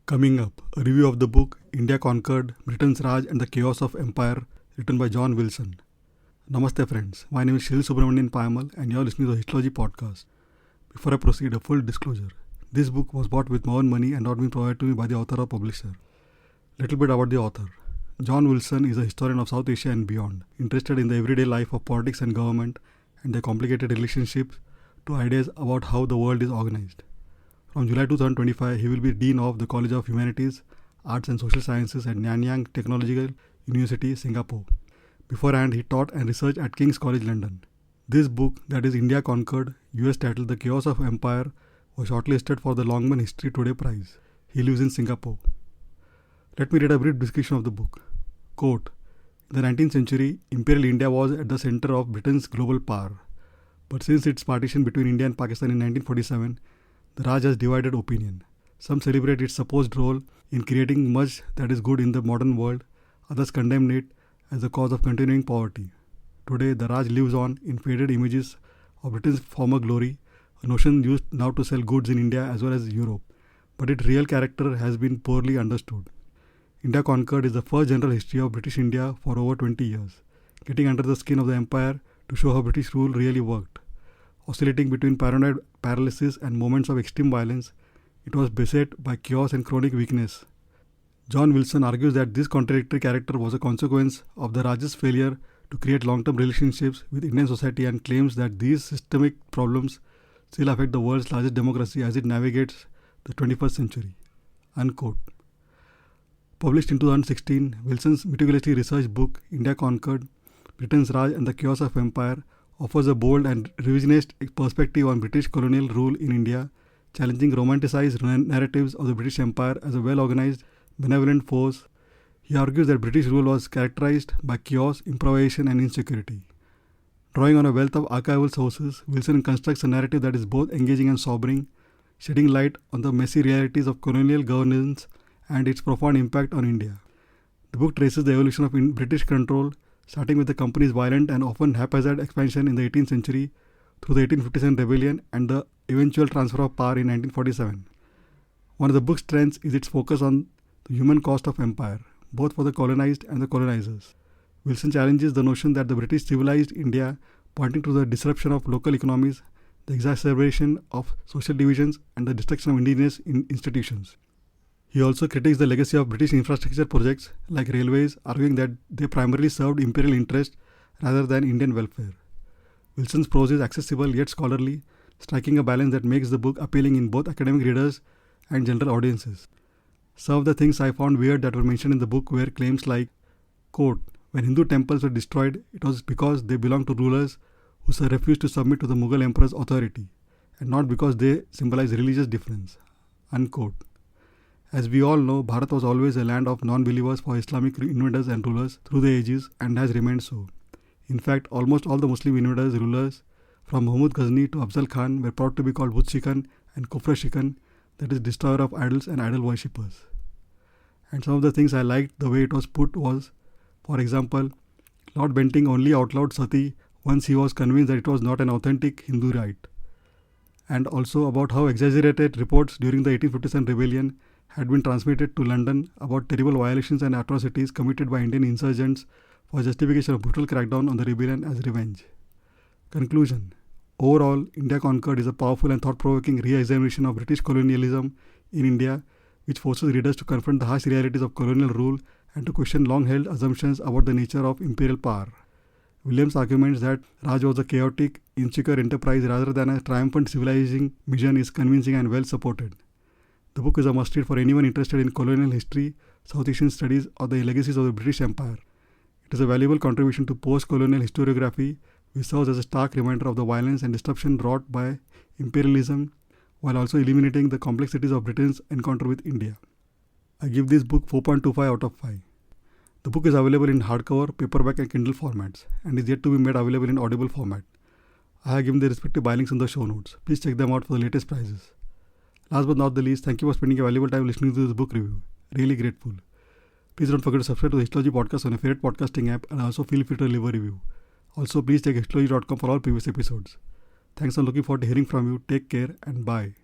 Coming up, a review of the book India Conquered, Britain's Raj and the Chaos of Empire, written by Jon Wilson. Namaste friends, my name is Shil Subramanian Payamal and you are listening to the Histology podcast. Before I proceed, a full disclosure. This book was bought with my own money and not been provided to me by the author or publisher. Little bit about the author. Jon Wilson is a historian of South Asia and beyond, interested in the everyday life of politics and government and their complicated relationships to ideas about how the world is organized. From July 2025, he will be Dean of the College of Humanities, Arts and Social Sciences at Nanyang Technological University, Singapore. Beforehand, he taught and researched at King's College London. This book, that is India Conquered, US titled The Chaos of Empire, was shortlisted for the Longman History Today Prize. He lives in Singapore. Let me read a brief description of the book. Quote, in the 19th century, Imperial India was at the center of Britain's global power. But since its partition between India and Pakistan in 1947, the Raj has divided opinion. Some celebrate its supposed role in creating much that is good in the modern world, others condemn it as the cause of continuing poverty. Today, the Raj lives on in faded images of Britain's former glory, a notion used now to sell goods in India as well as Europe, but its real character has been poorly understood. India Conquered is the first general history of British India for over 20 years, getting under the skin of the empire to show how British rule really worked. Oscillating between paranoid paralysis and moments of extreme violence, it was beset by chaos and chronic weakness. Jon Wilson argues that this contradictory character was a consequence of the Raj's failure to create long-term relationships with Indian society and claims that these systemic problems still affect the world's largest democracy as it navigates the 21st century. Unquote. Published in 2016, Wilson's meticulously researched book India Conquered, Britain's Raj and the Chaos of Empire offers a bold and revisionist perspective on British colonial rule in India, challenging romanticized narratives of the British Empire as a well-organized, benevolent force. He argues that British rule was characterized by chaos, improvisation and insecurity. Drawing on a wealth of archival sources, Wilson constructs a narrative that is both engaging and sobering, shedding light on the messy realities of colonial governance and its profound impact on India. The book traces the evolution of British control, starting with the company's violent and often haphazard expansion in the 18th century through the 1857 rebellion and the eventual transfer of power in 1947. One of the book's strengths is its focus on the human cost of empire, both for the colonized and the colonizers. Wilson challenges the notion that the British civilized India, pointing to the disruption of local economies, the exacerbation of social divisions, and the destruction of indigenous institutions. He also critiques the legacy of British infrastructure projects like railways, arguing that they primarily served imperial interests rather than Indian welfare. Wilson's prose is accessible yet scholarly, striking a balance that makes the book appealing in both academic readers and general audiences. Some of the things I found weird that were mentioned in the book were claims like, quote, when Hindu temples were destroyed, it was because they belonged to rulers who refused to submit to the Mughal emperor's authority, and not because they symbolize religious difference, unquote. As we all know, Bharat was always a land of non-believers for Islamic invaders and rulers through the ages and has remained so. In fact, almost all the Muslim invaders rulers, from Muhammad Ghazni to Afzal Khan, were proud to be called Butshikan and Kufra-shikan, that is, destroyer of idols and idol worshippers. And some of the things I liked the way it was put was, for example, Lord Bentinck only outlawed sati once he was convinced that it was not an authentic Hindu rite. And also about how exaggerated reports during the 1857 rebellion had been transmitted to London about terrible violations and atrocities committed by Indian insurgents for justification of brutal crackdown on the rebellion as revenge. Conclusion. Overall, India Conquered is a powerful and thought-provoking re-examination of British colonialism in India, which forces readers to confront the harsh realities of colonial rule and to question long-held assumptions about the nature of imperial power. Williams arguments that Raj was a chaotic, insecure enterprise rather than a triumphant civilizing mission is convincing and well supported. The book is a must-read for anyone interested in colonial history, South Asian studies, or the legacies of the British Empire. It is a valuable contribution to post-colonial historiography, which serves as a stark reminder of the violence and disruption wrought by imperialism, while also illuminating the complexities of Britain's encounter with India. I give this book 4.25 out of 5. The book is available in hardcover, paperback, and Kindle formats, and is yet to be made available in Audible format. I have given the respective buy links in the show notes. Please check them out for the latest prices. Last but not the least, thank you for spending a valuable time listening to this book review. Really grateful. Please don't forget to subscribe to the Histology podcast on your favorite podcasting app and also feel free to leave a review. Also, please check histology.com for all previous episodes. Thanks and looking forward to hearing from you. Take care and bye.